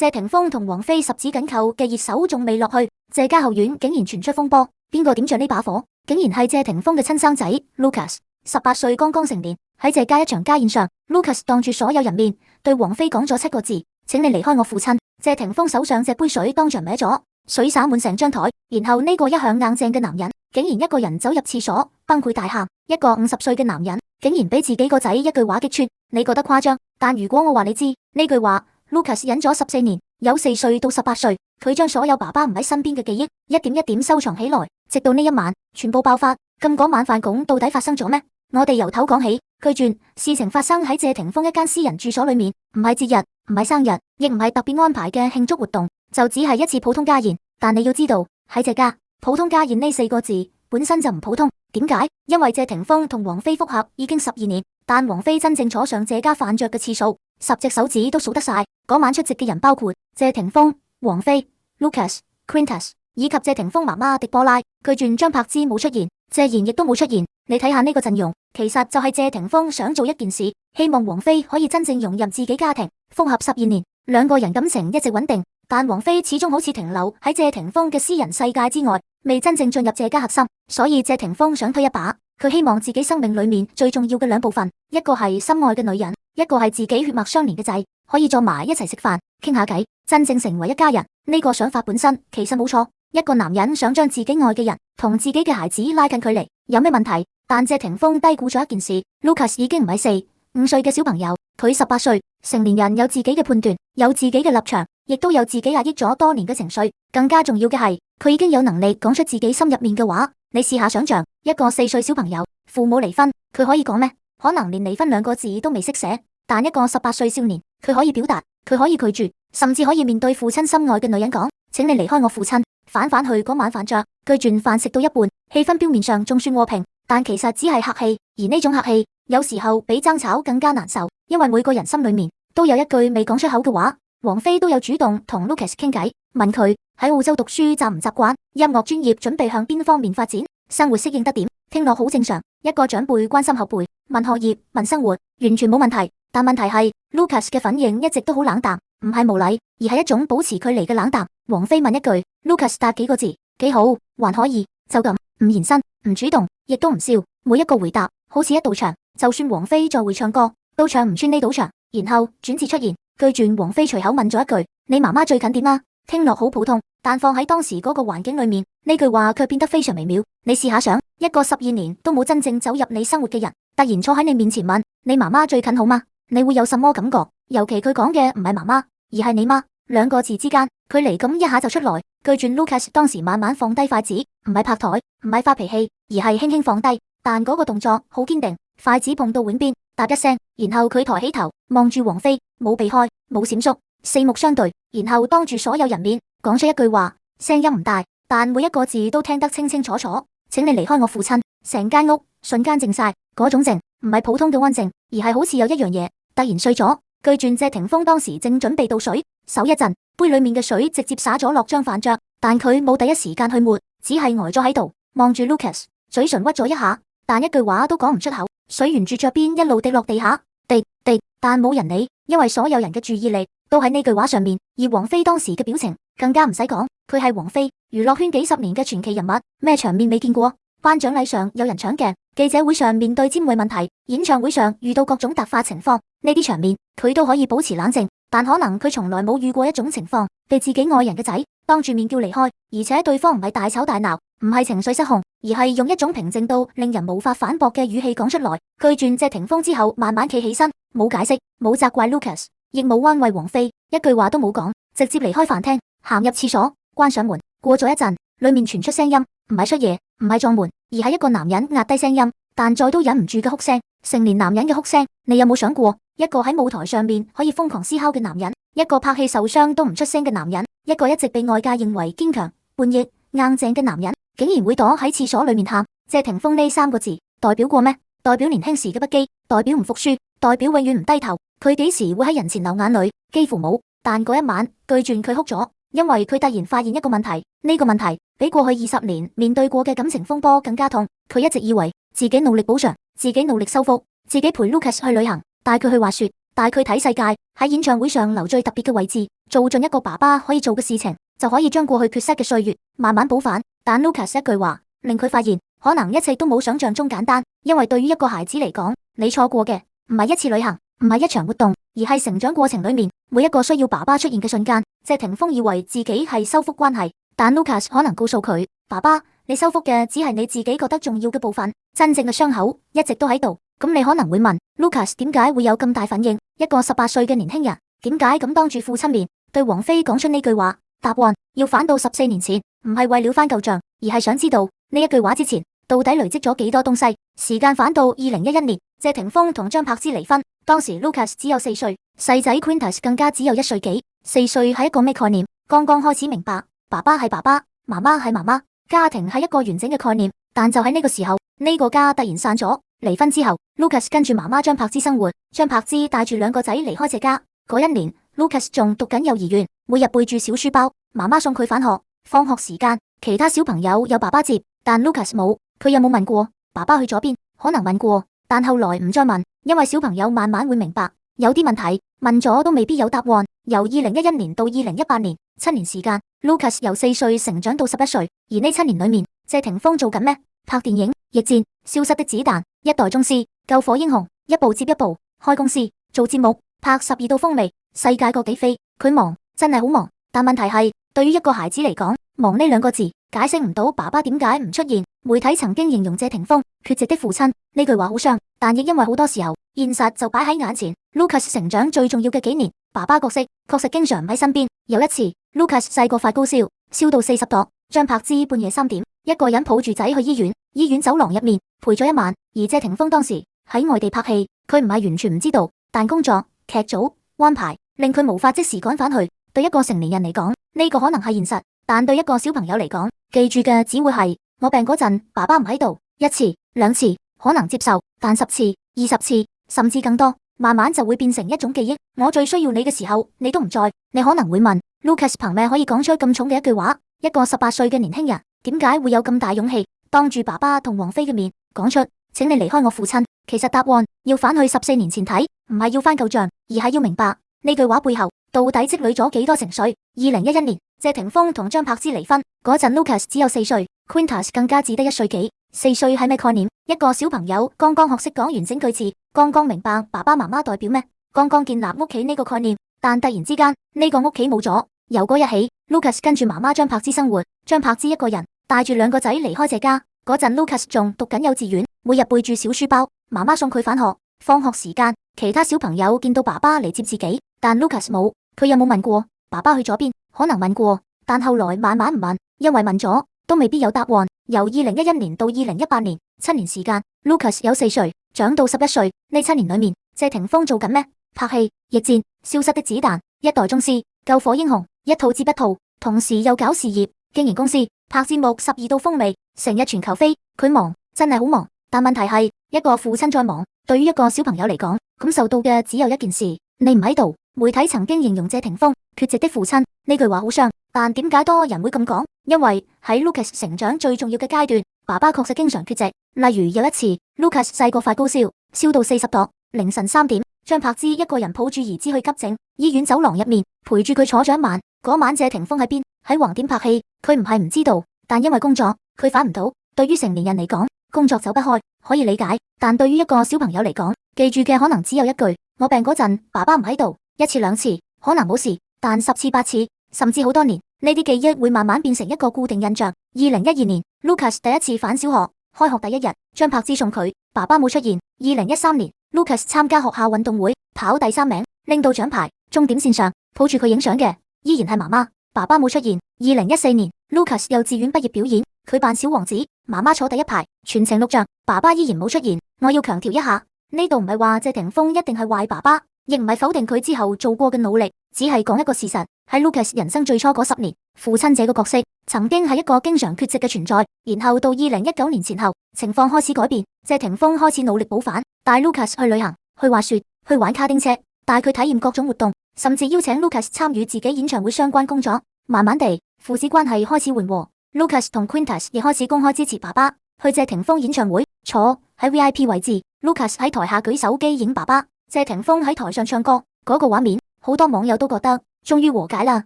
謝霆鋒同王菲十指緊扣嘅熱手仲未落去，謝家後院竟然傳出風波，邊個點着呢把火？竟然係謝霆鋒嘅親生仔 Lucas，18 歲剛剛成年。喺謝家一場家宴上 ，Lucas 當住所有人面對王菲講咗7個字：請你離開我父親。謝霆鋒手上隻杯水當場歪咗，水灑滿成張台。然後呢個一向硬淨嘅男人，竟然一個人走入廁所崩潰大喊。一個50歲嘅男人，竟然俾自己個仔一句話擊穿。你覺得誇張？但如果我話你知呢句話 ，Lucas 忍咗14年，由4歲到18歲，佢將所有爸爸唔喺身邊嘅記憶一點一點收藏起來，直到呢一晚全部爆發。咁嗰晚飯局到底發生咗咩？我哋由頭講起。據傳事情發生喺謝霆鋒一間私人住所裏面，唔係節日，唔係生日，亦唔係特別安排嘅慶祝活動，就只係一次普通家宴。但你要知道喺謝家，普通家宴呢4個字本身就唔普通。點解？因為謝霆鋒同王菲復合已經12年，但王菲真正坐上謝家飯桌嘅次數10隻手指都數得晒。嗰晚出席嘅人包括謝霆鋒、王菲、Lucas、Quintus 以及謝霆鋒媽媽狄波拉。據傳張柏芝冇出現，謝賢亦都冇出現。你睇下呢個陣容，其實就係謝霆鋒想做一件事，希望王菲可以真正融入自己家庭。復合12年，兩個人感情一直穩定，但王菲始終好似停留喺謝霆鋒嘅私人世界之外，未真正進入謝家核心。所以謝霆鋒想推一把，佢希望自己生命裏面最重要嘅2部分，一個係心愛嘅女人，一個係自己血脈相連嘅仔，可以坐埋一齊食飯傾下偈，真正成為一家人。呢個想法本身其實冇錯，一個男人想將自己愛嘅人同自己嘅孩子拉近距離，有咩問題？但謝霆鋒低估咗一件事 ，Lucas 已經唔係4、5歲嘅小朋友，佢18歲，成年人有自己嘅判斷，有自己嘅立場，亦都有自己壓抑咗多年嘅情緒。更加重要嘅係，佢已經有能力講出自己心入面嘅話。你試下想象，一個4歲小朋友，父母離婚，佢可以講咩？可能連離婚2個字都未識寫。但一個18歲少年，佢可以表達，佢可以拒絕，甚至可以面對父親心愛嘅女人講：請你離開我父親。反去嗰晚飯桌，據傳飯食到一半，氣氛表面上仲算和平，但其實只係客氣。而呢種客氣，有時候比爭吵更加難受，因為每個人心裏面都有一句未講出口嘅話。王菲都有主動同 Lucas 傾偈，問佢喺澳洲讀書習唔習慣，音樂專業準備向邊方面發展，生活適應得點？聽落好正常，一個長輩關心後輩，問學業，問生活，完全冇問題。但問題係 Lucas 嘅反應一直都好冷淡，唔係無禮，而係一種保持距離嘅冷淡。王菲問一句 ，Lucas 答幾個字，幾好，還可以，就咁，唔延伸，唔主動，亦都唔笑。每一個回答好似一道牆，就算王菲再會唱歌，都唱唔穿呢道牆。然後轉折出現，據傳王菲隨口問咗一句：你媽媽最近點啊？聽落好普通，但放喺當時嗰個環境裏面，呢句話卻變得非常微妙。你試下想，一個12年都冇真正走入你生活嘅人，突然坐喺你面前問你媽媽最近好嗎？你會有什麼感覺？尤其佢講嘅唔係媽媽，而係你媽，2個字之間，距離咁一下就出來。據傳 Lucas 當時慢慢放低筷子，唔係拍台，唔係發脾氣，而係輕輕放低，但嗰個動作好堅定，筷子碰到碗邊，嗒一聲，然後佢抬起頭望住王菲，冇避開，冇閃縮，四目相對，然後當住所有人面講出一句話，聲音唔大，但每一個字都聽得清清楚楚。請你離開我父親。成間屋瞬間靜晒，嗰種靜唔係普通嘅安靜，而係好似有一樣嘢突然碎咗。據傳謝霆鋒當時正準備倒水，手一震，杯裏面嘅水直接灑咗落張飯桌，但佢冇第一時間去抹，只係呆咗喺度望住 Lucas， 嘴唇屈咗一下，但一句話都講唔出口。水沿住桌邊一路滴落地下，滴滴，但冇人理，因為所有人嘅注意力都喺呢句話上面。而王菲當時嘅表情更加唔使講，佢係王菲娛樂圈幾十年嘅傳奇人物，咩場面未見過？頒獎禮上有人搶鏡，記者會上面對尖銳問題，演唱會上遇到各種突發情況，呢啲場面佢都可以保持冷靜。但可能佢從來冇遇過一種情況，被自己愛人嘅仔當住面叫離開，而且對方唔係大吵大鬧，唔係情緒失控，而係用一種平靜到令人無法反駁嘅語氣講出來。據傳謝霆鋒之後慢慢企起身，冇解釋，冇責怪 Lucas， 亦冇安慰王菲，一句話都冇講，直接離開飯廳，行入廁所，關上門。過咗一陣，裏面傳出聲音，唔係出嘢，唔係撞門，而係一個男人壓低聲音，但再都忍唔住嘅哭聲，成年男人嘅哭聲。你有冇想過，一個喺舞台上面可以瘋狂嘶吼嘅男人，一個拍戲受傷都唔出聲嘅男人，一個一直被外界認為堅強、叛逆、硬淨嘅男人，竟然會躲喺廁所裏面喊？謝霆鋒呢3個字代表過咩？代表年輕時嘅不羈，代表唔服輸，代表永遠唔低頭。佢幾時會喺人前流眼淚？幾乎冇。但嗰一晚，據傳佢哭咗，因為佢突然發現一個問題，呢個問題比過去20年面對過嘅感情風波更加痛。佢一直以為自己努力補償，自己努力修復，自己陪 Lucas 去旅行，帶佢去滑雪，帶佢睇世界，喺演唱會上留最特別嘅位置，做盡一個爸爸可以做嘅事情，就可以將過去缺失嘅歲月慢慢補返。但 Lucas 一句話令佢發現，可能一切都冇想象中簡單，因為對於一個孩子嚟講，你錯過嘅唔係一次旅行，唔係一場活動，而係成長過程裏面每一個需要爸爸出現嘅瞬間。謝霆鋒以為自己係修復關係，但 Lucas 可能告訴佢，爸爸，你修復嘅只係你自己覺得重要嘅部分，真正嘅傷口一直都喺度。咁你可能會問 Lucas 點解會有咁大反應？一個18歲嘅年輕人點解咁當住父親面對王菲講出呢句話？答案要返到14年前，唔係為了翻舊賬，而係想知道呢一句話之前到底累積咗幾多東西。時間返到2011年，謝霆鋒同張柏芝離婚，當時 Lucas 只有4歲，細仔 Quintus 更加只有1歲幾。4歲係一個咩概念？剛剛開始明白，爸爸係爸爸，媽媽係媽媽，家庭係一個完整嘅概念。但就喺呢個時候，呢個家突然散咗。離婚之後 ，Lucas 跟住媽媽張柏芝生活，張柏芝帶住2個仔離開這家。嗰一年 ，Lucas 仲讀緊幼兒園，每日背住小書包，媽媽送佢返學。放學時間，其他小朋友有爸爸接，但 Lucas 冇。佢有冇問過爸爸去咗邊？可能問過，但後來唔再問，因為小朋友慢慢會明白，有啲問題問咗都未必有答案。由2011年到2018年，7年時間 ，Lucas 由4歲成長到11歲，而呢7年裏面，謝霆鋒做緊咩？拍電影、逆戰、消失的子彈、一代宗師、救火英雄，一部接一部，開公司、做節目、拍12道鋒味，世界各地飛，佢忙，真係好忙。但問題係，對於一個孩子嚟講，忙呢2個字解釋唔到爸爸點解唔出現。媒體曾經形容謝霆鋒缺席的父親，呢句話好傷，但亦因為好多時候現實就擺喺眼前。Lucas 成長最重要嘅幾年，爸爸角色確實經常唔喺身邊。有一次 ，Lucas 細個發高燒，燒到40度，張柏芝半夜3點，一個人抱住仔去醫院，醫院走廊入面陪咗1晚。而謝霆鋒當時喺外地拍戲，佢唔係完全唔知道，但工作、劇組安排令佢無法即時趕返去。對一個成年人嚟講，呢個可能係現實，但對一個小朋友嚟講，記住嘅只會係我病嗰陣，爸爸唔喺度。1次、2次可能接受，但10次、20次甚至更多，慢慢就會變成一種記憶。我最需要你嘅時候，你都唔在。你可能會問 Lucas 憑咩可以講出咁重嘅一句話？一個18歲嘅年輕人點解會有咁大勇氣當住爸爸同王菲嘅面講出請你離開我父親？其實答案要返去14年前睇，唔係要翻舊賬，而係要明白呢句話背後到底積累咗幾多情緒。2011年，謝霆鋒同張柏芝離婚嗰陣 ，Lucas 只有4歲 ，Quintus 更加只得1歲幾。4歲係咩概念？一個小朋友剛剛學識講完整句子，剛剛明白爸爸媽媽代表咩，剛剛建立屋企呢個概念。但突然之間呢個屋企冇咗，由嗰日起 ，Lucas 跟住媽媽張柏芝生活，張柏芝一個人帶住2個仔離開這家。嗰陣 Lucas 仲讀緊幼稚園，每日背住小書包，媽媽送佢返學。放學時間，其他小朋友見到爸爸嚟接自己，但 Lucas 冇。佢有冇問過爸爸去咗邊？可能問過，但後來慢慢唔問，因為問咗都未必有答案。由2011年到2018年，7年時間 ，Lucas 有4歲，長到11歲。呢7年裏面，謝霆鋒做緊咩？拍戲、逆戰、消失的子彈、一代宗師、救火英雄，一套接一套，同時又搞事業、經營公司、拍節目12道鋒味，成日全球飛。佢忙，真係好忙。但問題係，一個父親再忙，對於一個小朋友嚟講，感受到嘅只有一件事：你唔喺度。媒體曾經形容謝霆鋒缺席的父親，呢句話好傷，但點解多人會咁講？因為喺 Lucas 成長最重要嘅階段，爸爸確實經常缺席。例如有一次 ，Lucas 細個發高燒，燒到40度，凌晨3點，張柏芝一個人抱住兒子去急症，醫院走廊入面陪住佢坐咗1晚。嗰晚謝霆鋒喺邊？喺橫店拍戲，佢唔係唔知道，但因為工作，佢返唔到。對於成年人嚟講，工作走不開，可以理解，但對於一個小朋友嚟講，記住嘅可能只有一句：我病嗰陣，爸爸唔喺度。1次2次可能冇事，但10次8次，甚至好多年，呢啲記憶會慢慢變成一個固定印象。2012年 ，Lucas 第一次返小學，開學第1日，張柏芝送佢，爸爸冇出現。2013年 ，Lucas 參加學校運動會，跑第3名，拎到獎牌，終點線上抱住佢影相嘅依然係媽媽，爸爸冇出現。2014年 ，Lucas 幼稚園畢業表演，佢扮小王子，媽媽坐第1排，全程錄像，爸爸依然冇出現。我要強調一下，呢度唔係話謝霆鋒一定係壞爸爸。亦唔係否定佢之後做過嘅努力，只係講一個事實。喺 Lucas 人生最初嗰10年，父親這個角色曾經係一個經常缺席嘅存在。然後到2019年前後，情況開始改變，謝霆鋒開始努力補返，帶 Lucas 去旅行、去滑雪、去玩卡丁車，帶佢體驗各種活動，甚至邀請 Lucas 參與自己演唱會相關工作。慢慢地，父子關係開始緩和 ，Lucas 同 Quintus 亦開始公開支持爸爸去謝霆鋒演唱會，坐喺 VIP 位置。Lucas 喺台下舉手機影爸爸。謝霆鋒喺台上唱歌嗰個畫面，好多網友都覺得終於和解啦，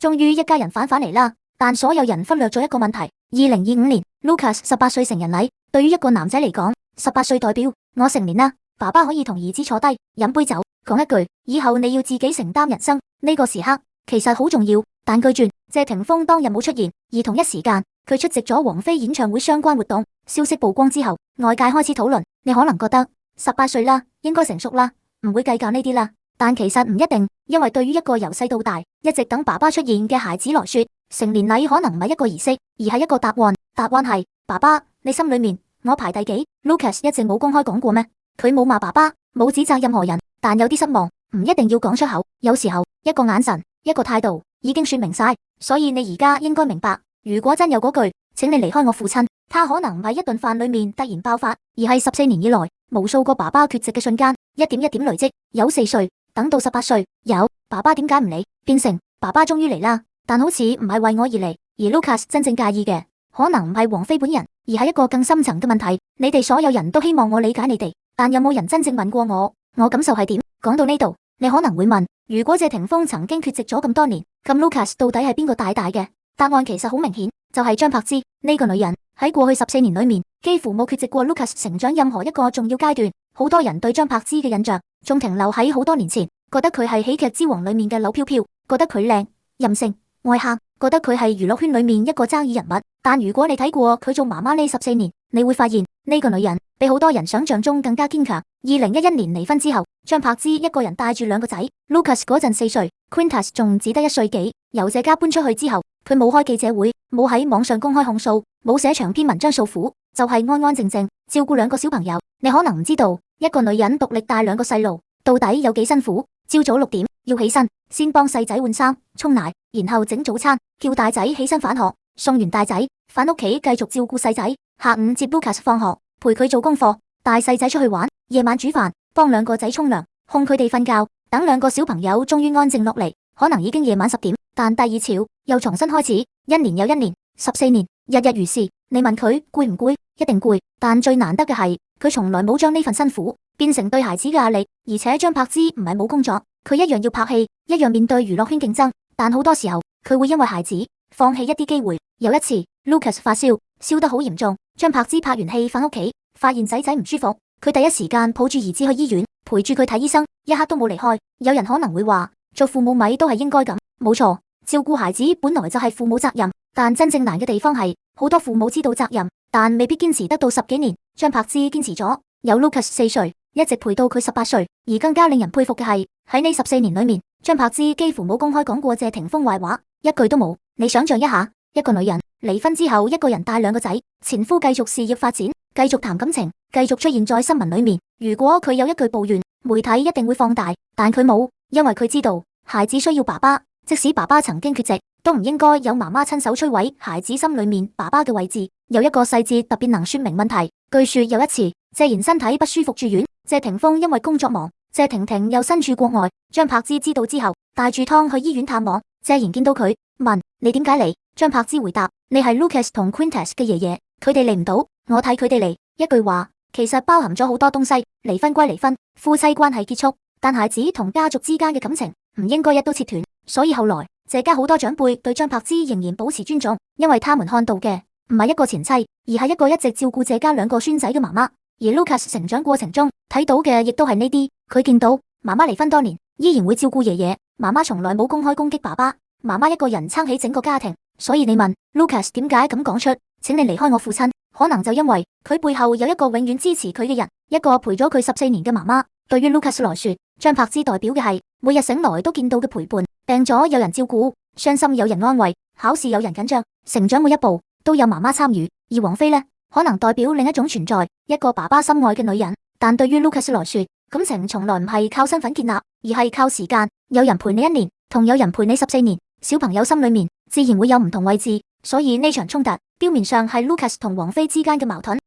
終於一家人返嚟啦。但所有人忽略咗一個問題：2025年 Lucas 18歲成人禮，對於一個男仔嚟講，18歲代表我成年啦，爸爸可以同兒子坐低飲杯酒，講一句以後你要自己承擔人生。呢個時刻其實好重要。但據傳謝霆鋒當日冇出現，而同一時間佢出席咗王菲演唱會相關活動。消息曝光之後，外界開始討論，你可能覺得18歲啦，應該成熟啦，唔會計較呢啲啦。但其實唔一定，因為對於一個由細到大一直等爸爸出現嘅孩子來說，成年禮可能唔係一個儀式，而係一個答案。答案係爸爸，你心裏面我排第幾？Lucas 一直冇公開講過咩？佢冇罵爸爸，冇指責任何人，但有啲失望，唔一定要講出口。有時候一個眼神，一個態度已經說明晒。所以你而家應該明白，如果真有嗰句，請你離開我父親，他可能唔係一頓飯裏面突然爆發，而係14年以來無數個爸爸缺席嘅瞬間，一點一點累積。有4歲，等到18歲，有爸爸點解唔嚟，變成爸爸終於嚟啦。但好似唔係為我而嚟，而 Lucas 真正介意嘅，可能唔係王菲本人，而係一個更深層嘅問題。你哋所有人都希望我理解你哋，但有冇人真正問過我感受係點？講到呢度，你可能會問，如果謝霆鋒曾經缺席咗咁多年，咁 Lucas 到底係邊個帶大嘅？答案其實好明顯，就係張柏芝呢個女人。喺過去14年裏面，幾乎冇缺席過 Lucas 成長任何一個重要階段。好多人對張柏芝嘅印象仲停留喺好多年前，覺得佢係喜劇之王裏面嘅柳飄飄，覺得佢靚、任性、愛喊，覺得佢係娛樂圈裏面一個爭議人物。但如果你睇過佢做媽媽呢14年，你會發現呢個女人比好多人想象中更加堅強。2011年離婚之後，張柏芝一個人帶住2個仔 ，Lucas 嗰陣4歲，Quintus 仲只得1歲幾。由謝家搬出去之後，佢冇開記者會，冇喺網上公開控訴，冇寫長篇文章訴苦，就係安安靜靜照顧2個小朋友。你可能唔知道，一個女人獨力帶2個細路到底有幾辛苦。朝早6點要起身，先幫細仔換衫、沖奶，然後整早餐，叫大仔起身返學，送完大仔返屋企繼續照顧細仔。下午接 Lucas 放學，陪佢做功課，帶細仔出去玩。夜晚煮飯，幫2個仔沖涼，哄佢哋瞓覺。等2個小朋友終於安靜落嚟，可能已經夜晚10點。但第二潮又重新開始，一年又一年，14年，日日如是。你問佢攰唔攰？一定攰。但最難得嘅係，佢從來冇將呢份辛苦變成對孩子嘅壓力。而且張柏芝唔係冇工作，佢一樣要拍戲，一樣面對娛樂圈競爭。但好多時候，佢會因為孩子放棄一啲機會。有一次 ，Lucas 發燒，燒得好嚴重，張柏芝拍完戲返屋企，發現仔仔唔舒服，佢第一時間抱住兒子去醫院，陪住佢睇醫生，一刻都冇離開。有人可能會話，做父母咪都係應該咁，冇錯。照顧孩子本來就係父母責任，但真正難嘅地方係，好多父母知道責任，但未必堅持得到10幾年。張柏芝堅持咗，有 Lucas 4歲，一直陪到佢18歲。而更加令人佩服嘅係，喺呢14年裏面，張柏芝幾乎冇公開講過謝霆鋒壞話，一句都冇。你想象一下，一個女人離婚之後，一個人帶2個仔，前夫繼續事業發展，繼續談感情，繼續出現在新聞裏面。如果佢有一句抱怨，媒體一定會放大，但佢冇，因為佢知道孩子需要爸爸。即使爸爸曾經缺席，都唔應該有媽媽親手摧毀孩子心裏面爸爸嘅位置。有一個細節特別能說明問題。據說有一次，謝賢身體不舒服住院，謝霆鋒因為工作忙，謝婷婷又身處國外。張柏芝知道之後，帶住湯去醫院探望。謝賢見到佢，問你點解嚟？張柏芝回答：你係 Lucas 同 Quintus 嘅爺爺，佢哋嚟唔到，我睇佢哋嚟。一句話，其實包含咗好多東西。離婚歸離婚，夫妻關係結束，但孩子同家族之間嘅感情唔應該一刀切斷。所以後來謝家好多長輩對張柏芝仍然保持尊重，因為他們看到嘅唔係一個前妻，而係一個一直照顧謝家2個孫仔嘅媽媽。而 Lucas 成長過程中睇到嘅亦都係呢啲，佢見到媽媽離婚多年，依然會照顧爺爺，媽媽從來冇公開攻擊爸爸，媽媽一個人撐起整個家庭。所以你問 Lucas 點解咁講出，請你離開我父親，可能就因為佢背後有一個永遠支持佢嘅人，一個陪咗佢14年嘅媽媽。對於 Lucas 來說，張柏芝代表嘅係每日醒來都見到嘅陪伴。病咗有人照顧，傷心有人安慰，考試有人緊張，成長每一步都有媽媽參與。而王菲呢，可能代表另一種存在，一個爸爸心愛嘅女人。但對於 Lucas 來說，感情從來唔係靠身份建立，而係靠時間。有人陪你1年，同有人陪你14年，小朋友心裏面自然會有唔同位置。所以呢場衝突表面上係 Lucas 同王菲之間嘅矛盾，